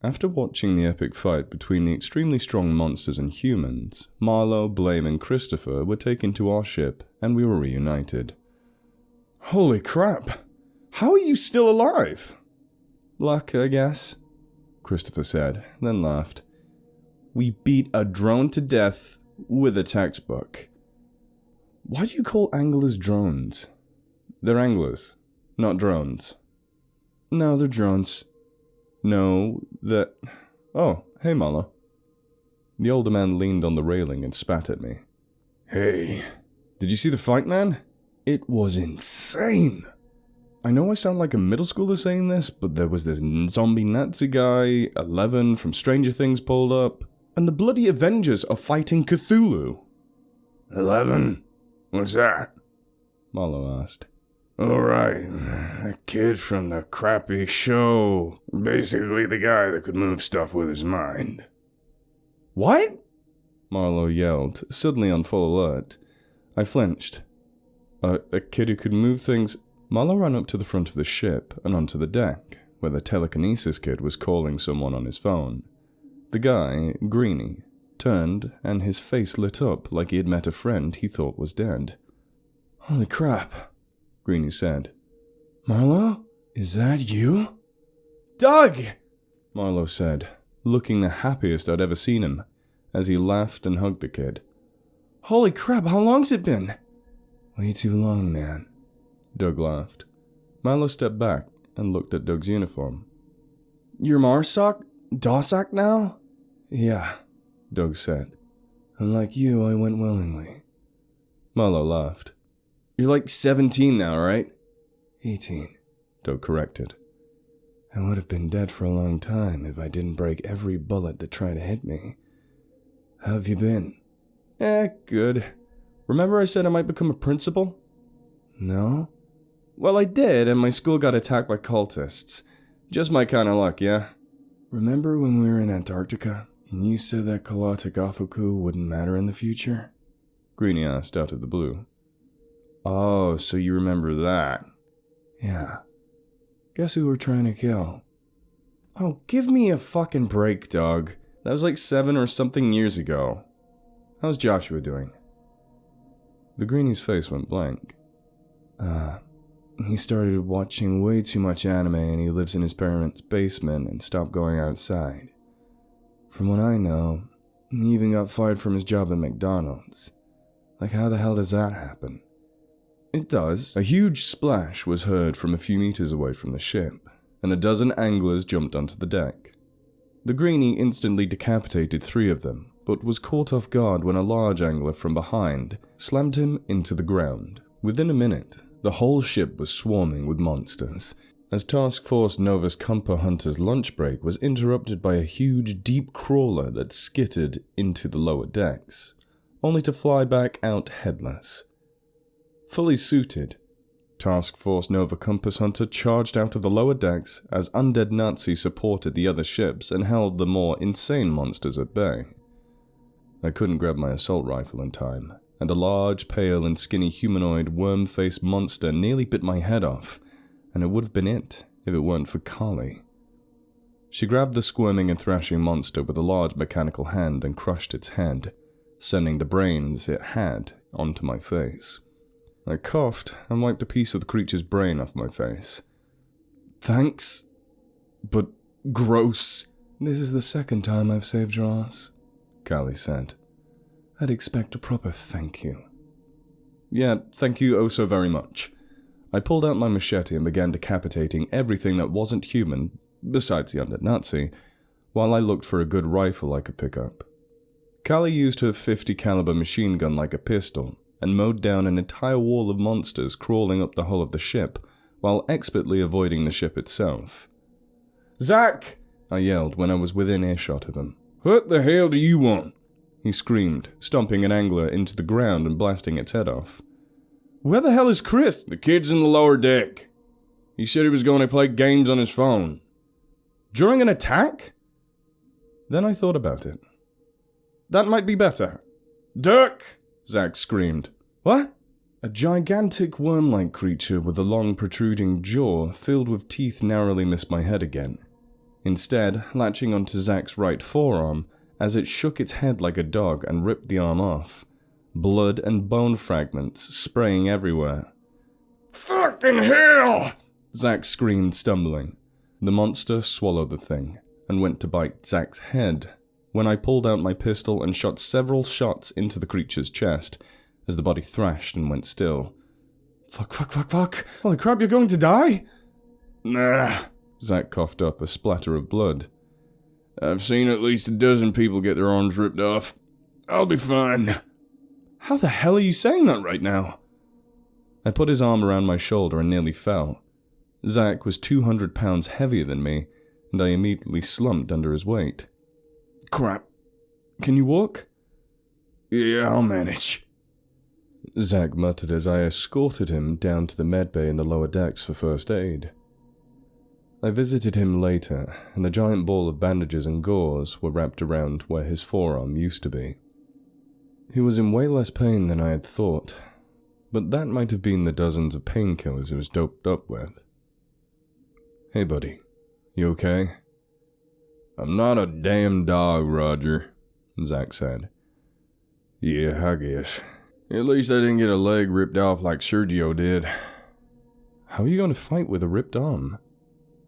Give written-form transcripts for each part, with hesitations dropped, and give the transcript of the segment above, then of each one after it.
After watching the epic fight between the extremely strong monsters and humans, Marlowe, Blame, and Christopher were taken to our ship, and we were reunited. Holy crap! How are you still alive? Luck, I guess, Christopher said, then laughed. We beat a drone to death with a textbook. Why do you call anglers drones? They're anglers, not drones. No, they're drones. No, that... Oh, hey, Marlowe. The older man leaned on the railing and spat at me. Hey, did you see the fight, man? It was insane. I know I sound like a middle schooler saying this, but there was this zombie Nazi guy, 11 from Stranger Things pulled up, and the bloody Avengers are fighting Cthulhu. 11? What's that? Marlowe asked. Oh, right. A kid from the crappy show. Basically the guy that could move stuff with his mind. What? Marlowe yelled, suddenly on full alert. I flinched. A kid who could move things... Marlowe ran up to the front of the ship and onto the deck, where the telekinesis kid was calling someone on his phone. The guy, Greenie, turned and his face lit up like he had met a friend he thought was dead. Holy crap, Greenie said. Marlowe? Is that you? Doug! Marlowe said, looking the happiest I'd ever seen him, as he laughed and hugged the kid. Holy crap, how long's it been? Way too long, man. Doug laughed. Marlowe stepped back and looked at Doug's uniform. You're Marsoc? Dossack now? Yeah, Doug said. Unlike you, I went willingly. Marlowe laughed. You're like 17 now, right? 18, Doug corrected. I would have been dead for a long time if I didn't break every bullet that tried to hit me. How have you been? Good. Remember I said I might become a principal? No? Well, I did, and my school got attacked by cultists. Just my kind of luck, yeah? Remember when we were in Antarctica, and you said that Kalatagathoku wouldn't matter in the future? Greenie asked out of the blue. Oh, so you remember that? Yeah. Guess who we're trying to kill? Oh, give me a fucking break, Doug. That was like 7 or something years ago. How's Joshua doing? The Greenie's face went blank. He started watching way too much anime and he lives in his parents' basement and stopped going outside. From what I know, he even got fired from his job at McDonald's. Like, how the hell does that happen? It does. A huge splash was heard from a few meters away from the ship, and a dozen anglers jumped onto the deck. The Greenie instantly decapitated 3 of them, but was caught off guard when a large angler from behind slammed him into the ground. Within a minute, the whole ship was swarming with monsters, as Task Force Novus Kumpa Hunter's lunch break was interrupted by a huge deep crawler that skittered into the lower decks, only to fly back out headless. Fully suited, Task Force Nova Compass Hunter charged out of the lower decks as undead Nazis supported the other ships and held the more insane monsters at bay. I couldn't grab my assault rifle in time, and a large, pale and skinny humanoid worm-faced monster nearly bit my head off, and it would have been it if it weren't for Carly. She grabbed the squirming and thrashing monster with a large mechanical hand and crushed its head, sending the brains it had onto my face. I coughed and wiped a piece of the creature's brain off my face. Thanks, but gross. This is the second time I've saved your ass, Callie said. I'd expect a proper thank you. Yeah, thank you oh so very much. I pulled out my machete and began decapitating everything that wasn't human, besides the undead Nazi, while I looked for a good rifle I could pick up. Callie used her .50 caliber machine gun like a pistol, and mowed down an entire wall of monsters crawling up the hull of the ship, while expertly avoiding the ship itself. "Zach!" I yelled when I was within earshot of him. "What the hell do you want?" He screamed, stomping an angler into the ground and blasting its head off. "Where the hell is Chris?" "The kid's in the lower deck. He said he was going to play games on his phone." "During an attack?" Then I thought about it. "That might be better." "Duck!" Zach screamed. "What?" A gigantic worm-like creature with a long protruding jaw filled with teeth narrowly missed my head again. instead latching onto Zach's right forearm as it shook its head like a dog and ripped the arm off, blood and bone fragments spraying everywhere. "Fucking hell!" Zach screamed, stumbling. The monster swallowed the thing and went to bite Zach's head when I pulled out my pistol and shot several shots into the creature's chest as the body thrashed and went still. Fuck. Holy crap, you're going to die? Nah. Zach coughed up a splatter of blood. I've seen at least a dozen people get their arms ripped off. I'll be fine. How the hell are you saying that right now? I put his arm around my shoulder and nearly fell. Zach was 200 pounds heavier than me, and I immediately slumped under his weight. Crap. Can you walk? Yeah, I'll manage. Zach muttered as I escorted him down to the medbay in the lower decks for first aid. I visited him later, and a giant ball of bandages and gauze were wrapped around where his forearm used to be. He was in way less pain than I had thought, but that might have been the dozens of painkillers he was doped up with. Hey buddy, you okay? I'm not a damn dog, Roger, Zach said. Yeah, I guess. At least I didn't get a leg ripped off like Sergio did. How are you going to fight with a ripped arm?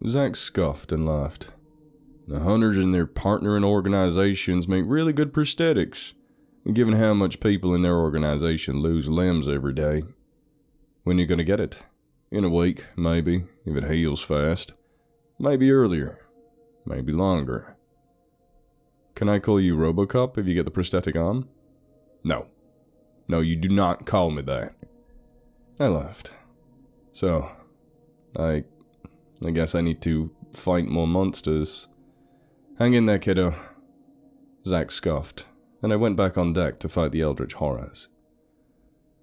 Zach scoffed and laughed. The hunters and their partnering organizations make really good prosthetics, given how much people in their organization lose limbs every day. When are you going to get it? In a week, maybe, if it heals fast. Maybe earlier. Maybe longer. Can I call you RoboCop if you get the prosthetic arm? No. No, you do not call me that. I laughed. So, I guess I need to fight more monsters. Hang in there, kiddo. Zach scoffed, and I went back on deck to fight the eldritch horrors.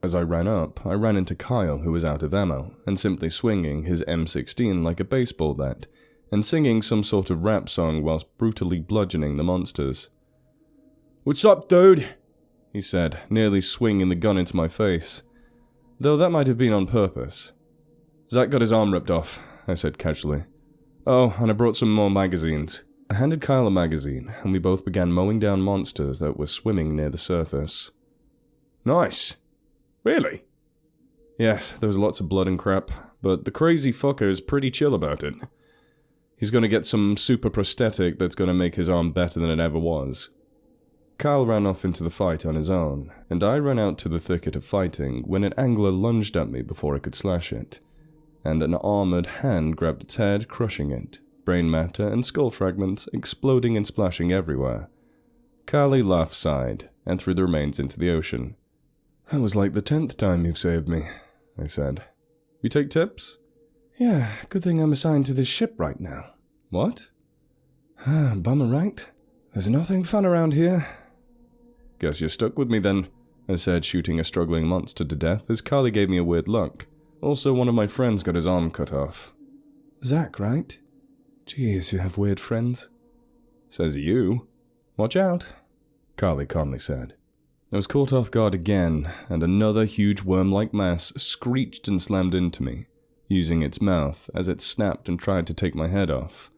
As I ran up, I ran into Kyle, who was out of ammo, and simply swinging his M16 like a baseball bat, and singing some sort of rap song whilst brutally bludgeoning the monsters. "What's up, dude?" he said, nearly swinging the gun into my face. Though that might have been on purpose. Zach got his arm ripped off, I said casually. Oh, and I brought some more magazines. I handed Kyle a magazine, and we both began mowing down monsters that were swimming near the surface. Nice. Really? Yes, there was lots of blood and crap, but the crazy fucker is pretty chill about it. He's going to get some super prosthetic that's going to make his arm better than it ever was. Kyle ran off into the fight on his own, and I ran out to the thicket of fighting when an angler lunged at me before I could slash it, and an armored hand grabbed its head, crushing it, brain matter and skull fragments exploding and splashing everywhere. Carly laughed, sighed, and threw the remains into the ocean. That was like the 10th time you've saved me, I said. You take tips? Yeah, good thing I'm assigned to this ship right now. What? Bummer, right? There's nothing fun around here. Guess you're stuck with me then, I said, shooting a struggling monster to death as Carly gave me a weird look. Also, one of my friends got his arm cut off. Zach, right? Jeez, you have weird friends. Says you. Watch out, Carly calmly said. I was caught off guard again, and another huge worm-like mass screeched and slammed into me, using its mouth as it snapped and tried to take my head off.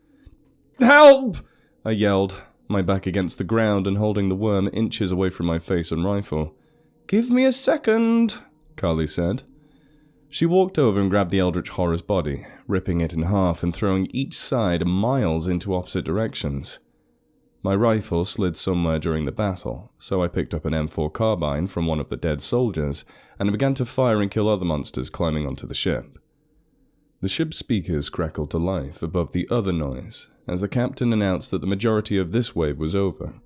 Help! I yelled, my back against the ground and holding the worm inches away from my face and rifle. Give me a second, Carly said. She walked over and grabbed the eldritch horror's body, ripping it in half and throwing each side miles into opposite directions. My rifle slid somewhere during the battle, so I picked up an M4 carbine from one of the dead soldiers and began to fire and kill other monsters climbing onto the ship. The ship's speakers crackled to life above the other noise as the captain announced that the majority of this wave was over.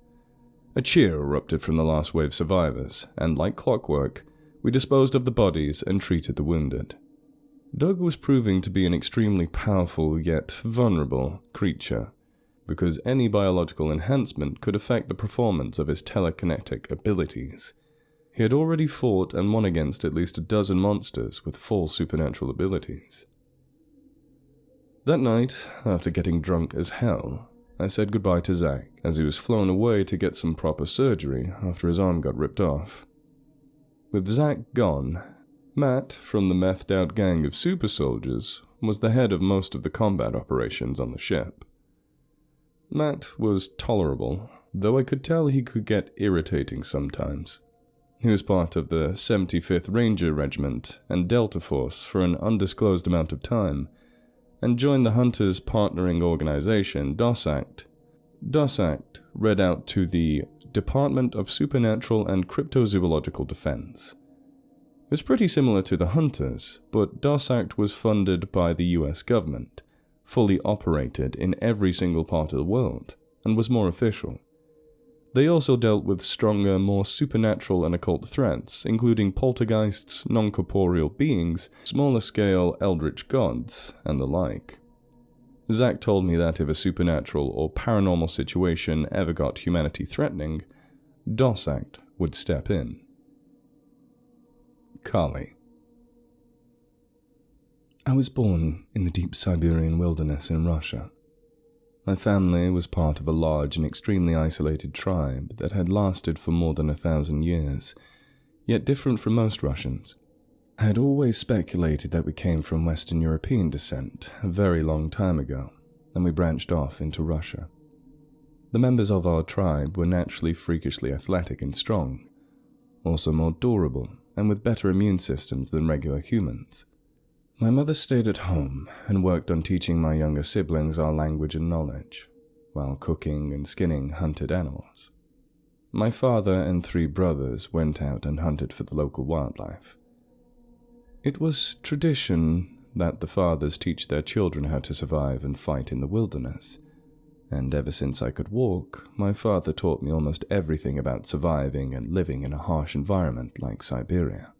A cheer erupted from the last wave survivors, and like clockwork, we disposed of the bodies and treated the wounded. Doug was proving to be an extremely powerful yet vulnerable creature, because any biological enhancement could affect the performance of his telekinetic abilities. He had already fought and won against at least a dozen monsters with full supernatural abilities. That night, after getting drunk as hell, I said goodbye to Zach as he was flown away to get some proper surgery after his arm got ripped off. With Zach gone, Matt, from the methed-out gang of super soldiers, was the head of most of the combat operations on the ship. Matt was tolerable, though I could tell he could get irritating sometimes. He was part of the 75th Ranger Regiment and Delta Force for an undisclosed amount of time, and joined the Hunters' partnering organization, DOSACT. DOSACT read out to the Department of Supernatural and Cryptozoological Defense. It was pretty similar to the Hunters, but DOSACT was funded by the US government, fully operated in every single part of the world, and was more official. They also dealt with stronger, more supernatural and occult threats, including poltergeists, non-corporeal beings, smaller-scale eldritch gods, and the like. Zach told me that if a supernatural or paranormal situation ever got humanity threatening, DOSACT would step in. Kali. I was born in the deep Siberian wilderness in Russia. My family was part of a large and extremely isolated tribe that had lasted for more than 1,000 years, yet different from most Russians. I had always speculated that we came from Western European descent a very long time ago, and we branched off into Russia. The members of our tribe were naturally freakishly athletic and strong, also more durable and with better immune systems than regular humans. My mother stayed at home and worked on teaching my younger siblings our language and knowledge, while cooking and skinning hunted animals. My father and 3 brothers went out and hunted for the local wildlife. It was tradition that the fathers teach their children how to survive and fight in the wilderness, and ever since I could walk, my father taught me almost everything about surviving and living in a harsh environment like Siberia.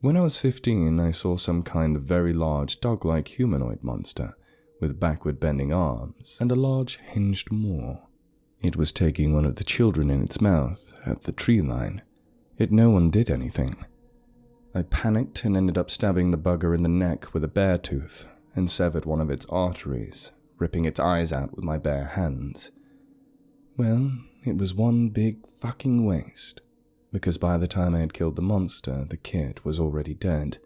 When I was 15, I saw some kind of very large dog-like humanoid monster with backward-bending arms and a large hinged maw. It was taking one of the children in its mouth at the tree line, yet no one did anything. I panicked and ended up stabbing the bugger in the neck with a bear tooth and severed one of its arteries, ripping its eyes out with my bare hands. Well, it was one big fucking waste, because by the time I had killed the monster, the kid was already dead,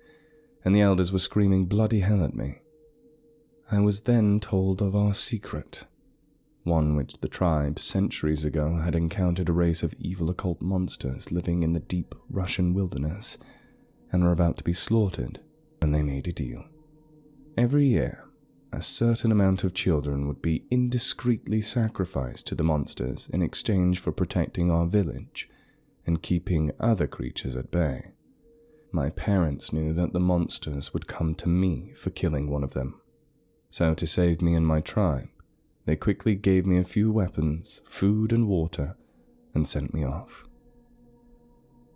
and the elders were screaming bloody hell at me. I was then told of our secret, one which the tribe centuries ago had encountered a race of evil occult monsters living in the deep Russian wilderness, and were about to be slaughtered when they made a deal. Every year, a certain amount of children would be indiscreetly sacrificed to the monsters in exchange for protecting our village and keeping other creatures at bay. My parents knew that the monsters would come to me for killing one of them, so to save me and my tribe, they quickly gave me a few weapons, food and water, and sent me off.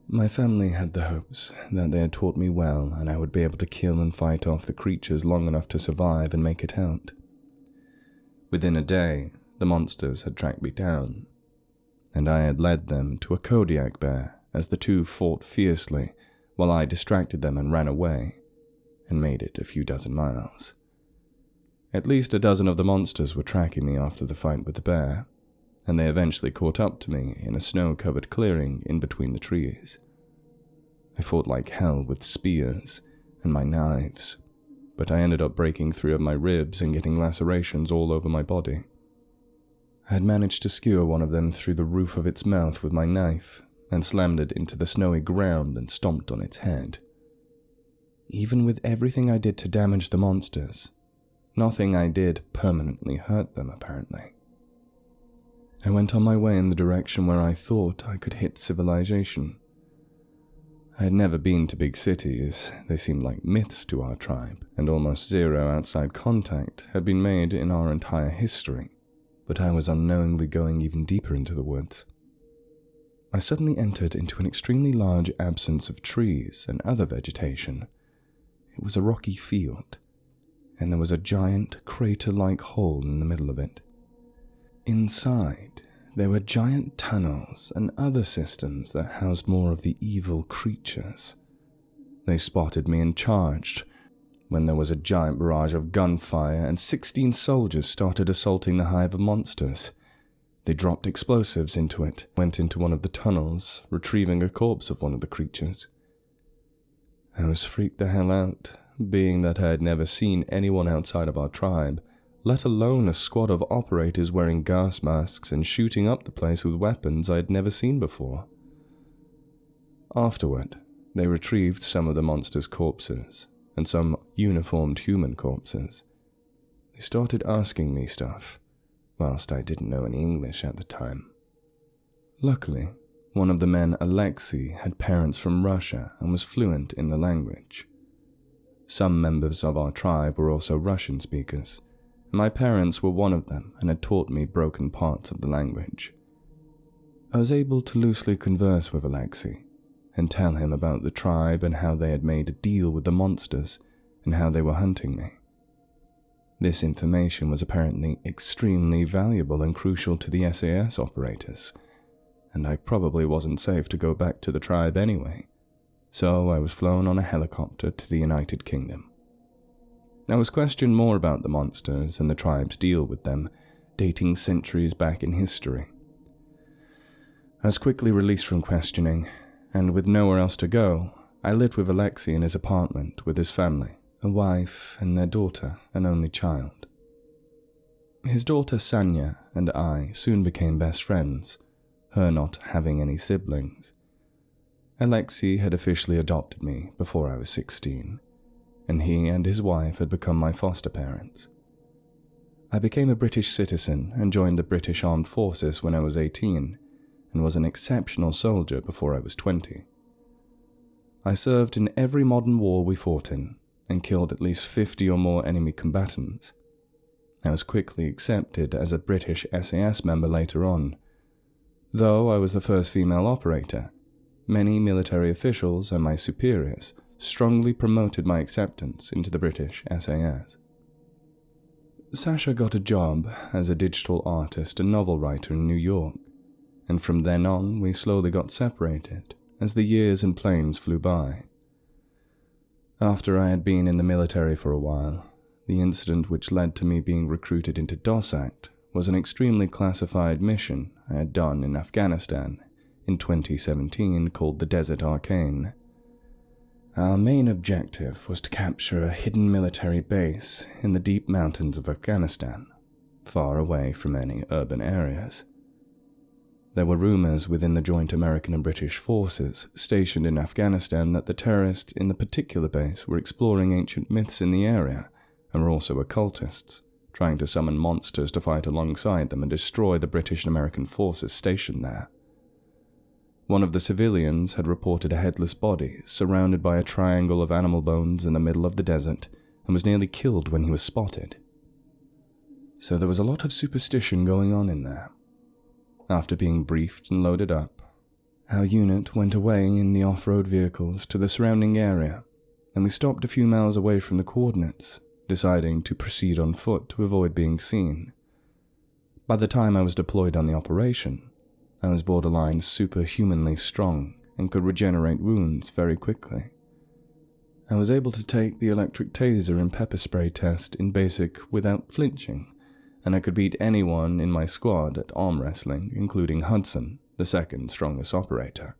My family had the hopes that they had taught me well and I would be able to kill and fight off the creatures long enough to survive and make it out. Within a day, the monsters had tracked me down, and I had led them to a Kodiak bear as the 2 fought fiercely while I distracted them and ran away, and made it a few dozen miles. At least a dozen of the monsters were tracking me after the fight with the bear, and they eventually caught up to me in a snow-covered clearing in between the trees. I fought like hell with spears and my knives, but I ended up breaking 3 of my ribs and getting lacerations all over my body. I had managed to skewer one of them through the roof of its mouth with my knife, and slammed it into the snowy ground and stomped on its head. Even with everything I did to damage the monsters, nothing I did permanently hurt them, apparently. I went on my way in the direction where I thought I could hit civilization. I had never been to big cities, they seemed like myths to our tribe, and almost 0 outside contact had been made in our entire history. But I was unknowingly going even deeper into the woods. I suddenly entered into an extremely large absence of trees and other vegetation. It was a rocky field, and there was a giant crater-like hole in the middle of it. Inside, there were giant tunnels and other systems that housed more of the evil creatures. They spotted me and charged, when there was a giant barrage of gunfire and 16 soldiers started assaulting the hive of monsters. They dropped explosives into it, went into one of the tunnels, retrieving a corpse of one of the creatures. I was freaked the hell out, being that I had never seen anyone outside of our tribe let alone a squad of operators wearing gas masks and shooting up the place with weapons I had never seen before. Afterward, they retrieved some of the monsters' corpses and some uniformed human corpses. They started asking me stuff, whilst I didn't know any English at the time. Luckily, one of the men, Alexei, had parents from Russia and was fluent in the language. Some members of our tribe were also Russian speakers, and my parents were one of them and had taught me broken parts of the language. I was able to loosely converse with Alexei and tell him about the tribe and how they had made a deal with the monsters and how they were hunting me. This information was apparently extremely valuable and crucial to the SAS operators, and I probably wasn't safe to go back to the tribe anyway, so I was flown on a helicopter to the United Kingdom. I was questioned more about the monsters and the tribe's deal with them, dating centuries back in history. I was quickly released from questioning, and with nowhere else to go, I lived with Alexei in his apartment with his family, a wife and their daughter, an only child. His daughter Sanya and I soon became best friends, her not having any siblings. Alexei had officially adopted me before I was 16, and he and his wife had become my foster parents. I became a British citizen and joined the British Armed Forces when I was 18, and was an exceptional soldier before I was 20. I served in every modern war we fought in, and killed at least 50 or more enemy combatants. I was quickly accepted as a British SAS member later on. Though I was the first female operator, many military officials and my superiors strongly promoted my acceptance into the British SAS. Sasha got a job as a digital artist and novel writer in New York, and from then on we slowly got separated as the years and planes flew by. After I had been in the military for a while, the incident which led to me being recruited into DOSACT was an extremely classified mission I had done in Afghanistan in 2017 called the Desert Arcane. Our main objective was to capture a hidden military base in the deep mountains of Afghanistan, far away from any urban areas. There were rumors within the joint American and British forces stationed in Afghanistan that the terrorists in the particular base were exploring ancient myths in the area and were also occultists, trying to summon monsters to fight alongside them and destroy the British and American forces stationed there. One of the civilians had reported a headless body surrounded by a triangle of animal bones in the middle of the desert and was nearly killed when he was spotted. So there was a lot of superstition going on in there. After being briefed and loaded up, our unit went away in the off-road vehicles to the surrounding area, and we stopped a few miles away from the coordinates, deciding to proceed on foot to avoid being seen. By the time I was deployed on the operation, I was borderline superhumanly strong and could regenerate wounds very quickly. I was able to take the electric taser and pepper spray test in basic without flinching, and I could beat anyone in my squad at arm wrestling, including Hudson, the second strongest operator.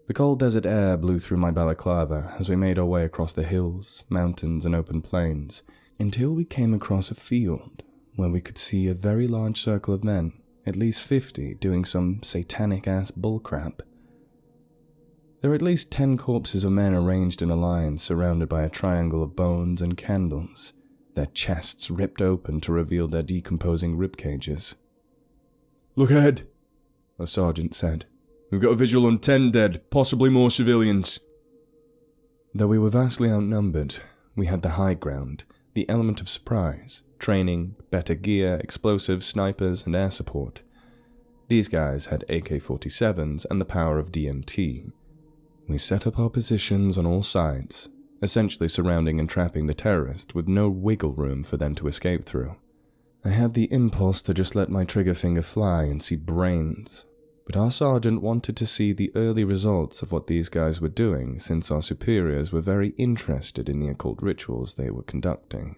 The cold desert air blew through my balaclava as we made our way across the hills, mountains, and open plains, until we came across a field where we could see a very large circle of men, at least 50, doing some satanic-ass bullcrap. There were at least 10 corpses of men arranged in a line surrounded by a triangle of bones and candles, their chests ripped open to reveal their decomposing ribcages. "Look ahead," a sergeant said. "We've got a visual on 10 dead, possibly more civilians." Though we were vastly outnumbered, we had the high ground, the element of surprise, training, better gear, explosives, snipers, and air support. These guys had AK-47s and the power of DMT. We set up our positions on all sides, essentially surrounding and trapping the terrorists with no wiggle room for them to escape through. I had the impulse to just let my trigger finger fly and see brains, but our sergeant wanted to see the early results of what these guys were doing since our superiors were very interested in the occult rituals they were conducting.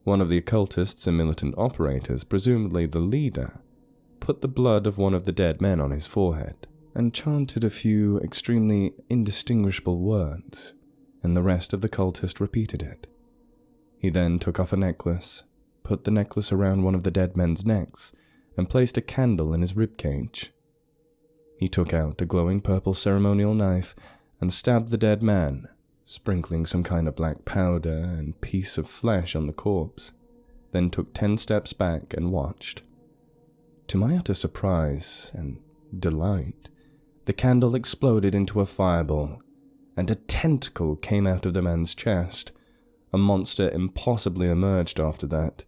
One of the occultists and militant operators, presumably the leader, put the blood of one of the dead men on his forehead and chanted a few extremely indistinguishable words, and the rest of the cultists repeated it. He then took off a necklace, put the necklace around one of the dead men's necks, and placed a candle in his ribcage. He took out a glowing purple ceremonial knife and stabbed the dead man, sprinkling some kind of black powder and piece of flesh on the corpse, then took 10 steps back and watched. To my utter surprise and delight, the candle exploded into a fireball, and a tentacle came out of the man's chest. A monster impossibly emerged after that.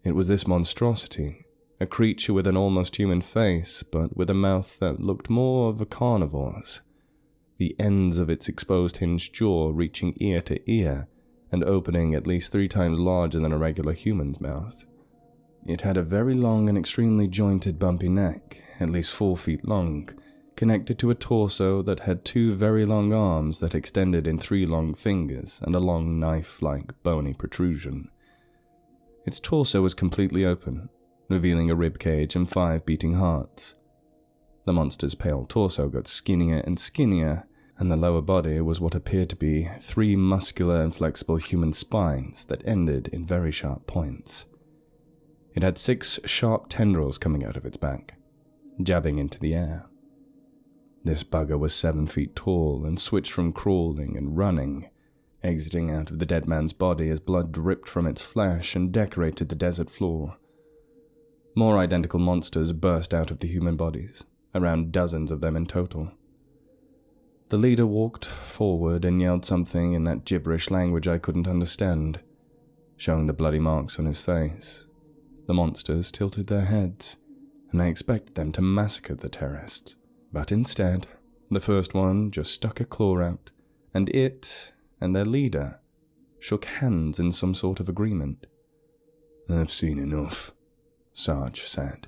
It was this monstrosity, a creature with an almost human face, but with a mouth that looked more of a carnivore's, the ends of its exposed hinged jaw reaching ear to ear and opening at least 3 times larger than a regular human's mouth. It had a very long and extremely jointed bumpy neck, at least 4 feet long, connected to a torso that had 2 very long arms that extended in 3 long fingers and a long knife-like bony protrusion. Its torso was completely open, revealing a rib cage and 5 beating hearts. The monster's pale torso got skinnier and skinnier, and the lower body was what appeared to be 3 muscular and flexible human spines that ended in very sharp points. It had 6 sharp tendrils coming out of its back, jabbing into the air. This bugger was 7 feet tall and switched from crawling and running, exiting out of the dead man's body as blood dripped from its flesh and decorated the desert floor. More identical monsters burst out of the human bodies, around dozens of them in total. The leader walked forward and yelled something in that gibberish language I couldn't understand, showing the bloody marks on his face. The monsters tilted their heads, and I expected them to massacre the terrorists. But instead, the first one just stuck a claw out, and it and their leader shook hands in some sort of agreement. "I've seen enough," Sarge said.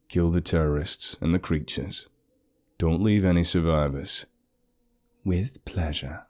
"Kill the terrorists and the creatures. Don't leave any survivors." "With pleasure."